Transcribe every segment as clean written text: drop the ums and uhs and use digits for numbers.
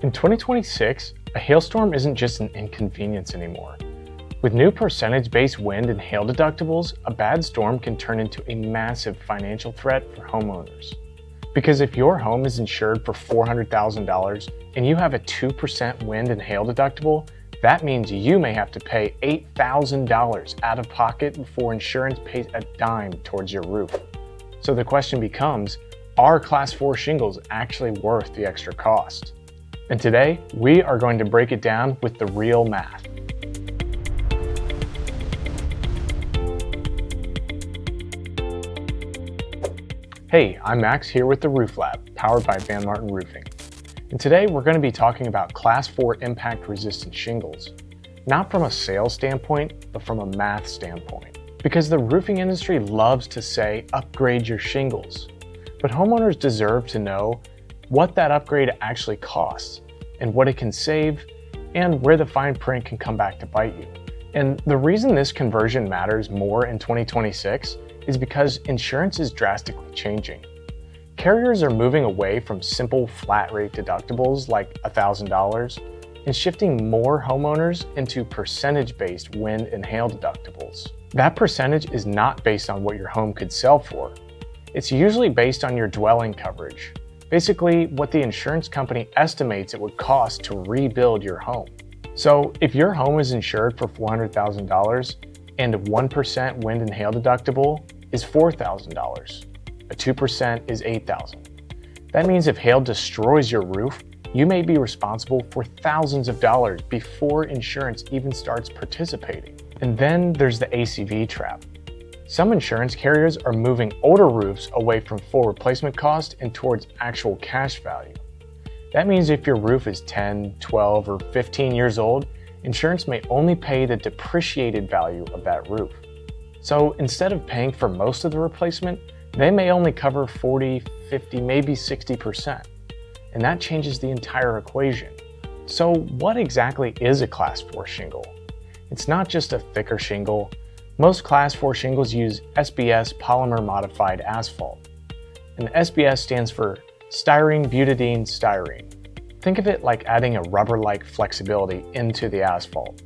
In 2026, a hailstorm isn't just an inconvenience anymore. With new percentage-based wind and hail deductibles, a bad storm can turn into a massive financial threat for homeowners. Because if your home is insured for $400,000 and you have a 2% wind and hail deductible, that means you may have to pay $8,000 out of pocket before insurance pays a dime towards your roof. So the question becomes, are Class 4 shingles actually worth the extra cost? And today, we are going to break it down with the real math. Hey, I'm Max here with the Roof Lab, powered by Van Martin Roofing. And today we're going to be talking about Class 4 impact-resistant shingles, not from a sales standpoint, but from a math standpoint. Because the roofing industry loves to say, upgrade your shingles. But homeowners deserve to know what that upgrade actually costs, and what it can save, and where the fine print can come back to bite you. And the reason this conversion matters more in 2026 is because insurance is drastically changing. Carriers are moving away from simple flat rate deductibles like $1,000 and shifting more homeowners into percentage-based wind and hail deductibles. That percentage is not based on what your home could sell for. It's usually based on your dwelling coverage, basically what the insurance company estimates it would cost to rebuild your home. So if your home is insured for $400,000 and a 1% wind and hail deductible is $4,000. A 2% is $8,000. That means if hail destroys your roof, you may be responsible for thousands of dollars before insurance even starts participating. And then there's the ACV trap. Some insurance carriers are moving older roofs away from full replacement cost and towards actual cash value. That means if your roof is 10, 12, or 15 years old, insurance may only pay the depreciated value of that roof. So instead of paying for most of the replacement, they may only cover 40, 50, maybe 60%. And that changes the entire equation. So what exactly is a Class 4 shingle? It's not just a thicker shingle. Most Class 4 shingles use SBS polymer modified asphalt. And SBS stands for styrene butadiene styrene. Think of it like adding a rubber-like flexibility into the asphalt.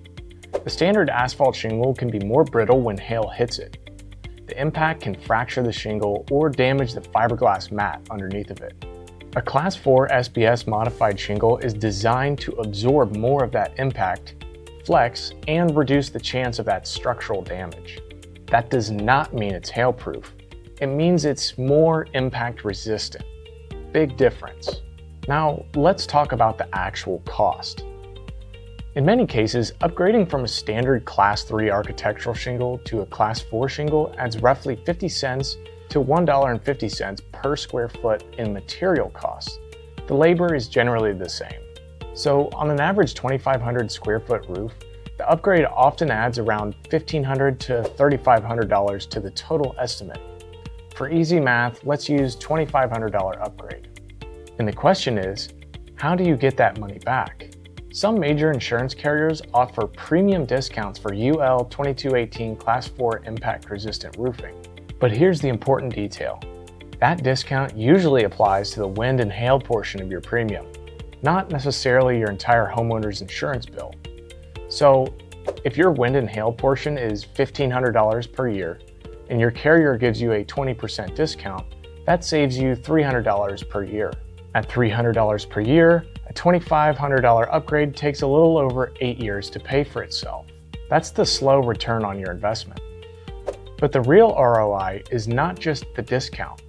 The standard asphalt shingle can be more brittle when hail hits it. The impact can fracture the shingle or damage the fiberglass mat underneath of it. A Class 4 SBS modified shingle is designed to absorb more of that impact, flex, and reduce the chance of that structural damage. That does not mean it's hail-proof. It means it's more impact resistant. Big difference. Now, let's talk about the actual cost. In many cases, upgrading from a standard Class 3 architectural shingle to a Class 4 shingle adds roughly 50 cents to $1.50 per square foot in material costs. The labor is generally the same. So on an average 2,500 square foot roof, the upgrade often adds around $1,500 to $3,500 to the total estimate. For easy math, let's use $2,500 upgrade. And the question is, how do you get that money back? Some major insurance carriers offer premium discounts for UL 2218 Class 4 impact-resistant roofing. But here's the important detail. That discount usually applies to the wind and hail portion of your premium, not necessarily your entire homeowner's insurance bill. So if your wind and hail portion is $1,500 per year and your carrier gives you a 20% discount, that saves you $300 per year. At $300 per year, a $2,500 upgrade takes a little over 8 years to pay for itself. That's the slow return on your investment. But the real ROI is not just the discount.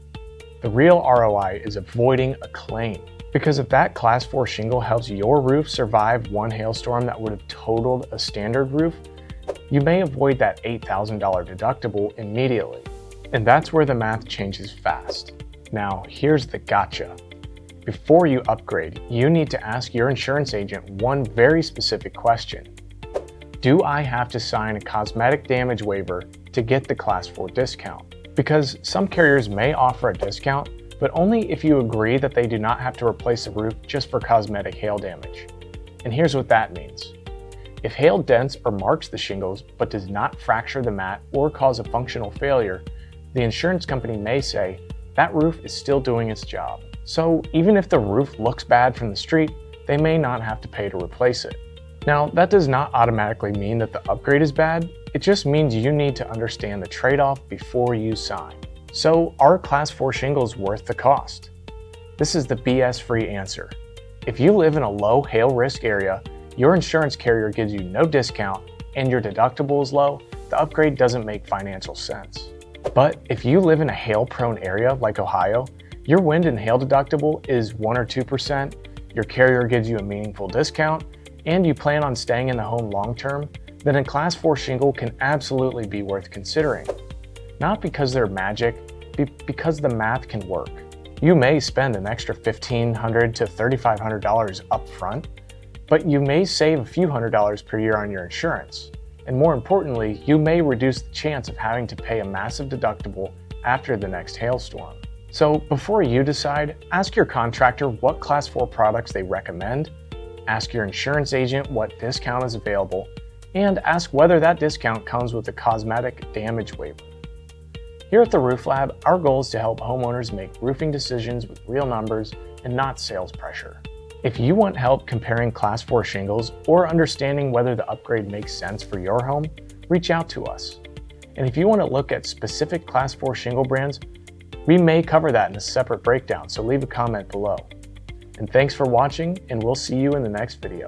The real ROI is avoiding a claim. Because if that Class 4 shingle helps your roof survive one hailstorm that would have totaled a standard roof, you may avoid that $8,000 deductible immediately. And that's where the math changes fast. Now, here's the gotcha. Before you upgrade, you need to ask your insurance agent one very specific question. Do I have to sign a cosmetic damage waiver to get the Class 4 discount? Because some carriers may offer a discount, but only if you agree that they do not have to replace the roof just for cosmetic hail damage. And here's what that means. If hail dents or marks the shingles but does not fracture the mat or cause a functional failure, the insurance company may say, that roof is still doing its job. So even if the roof looks bad from the street, they may not have to pay to replace it. Now, that does not automatically mean that the upgrade is bad. It just means you need to understand the trade-off before you sign. So, are Class 4 shingles worth the cost? This is the BS-free answer. If you live in a low hail risk area, your insurance carrier gives you no discount, and your deductible is low, the upgrade doesn't make financial sense. But if you live in a hail-prone area like Ohio, your wind and hail deductible is 1 or 2%, your carrier gives you a meaningful discount, and you plan on staying in the home long-term, then a Class 4 shingle can absolutely be worth considering. Not because they're magic, because the math can work. You may spend an extra $1,500 to $3,500 up front, but you may save a few $100s per year on your insurance. And more importantly, you may reduce the chance of having to pay a massive deductible after the next hailstorm. So before you decide, ask your contractor what Class 4 products they recommend, ask your insurance agent what discount is available, and ask whether that discount comes with a cosmetic damage waiver. Here at the Roof Lab, our goal is to help homeowners make roofing decisions with real numbers and not sales pressure. If you want help comparing Class 4 shingles or understanding whether the upgrade makes sense for your home, reach out to us. And if you want to look at specific Class 4 shingle brands, we may cover that in a separate breakdown, so leave a comment below. And thanks for watching, and we'll see you in the next video.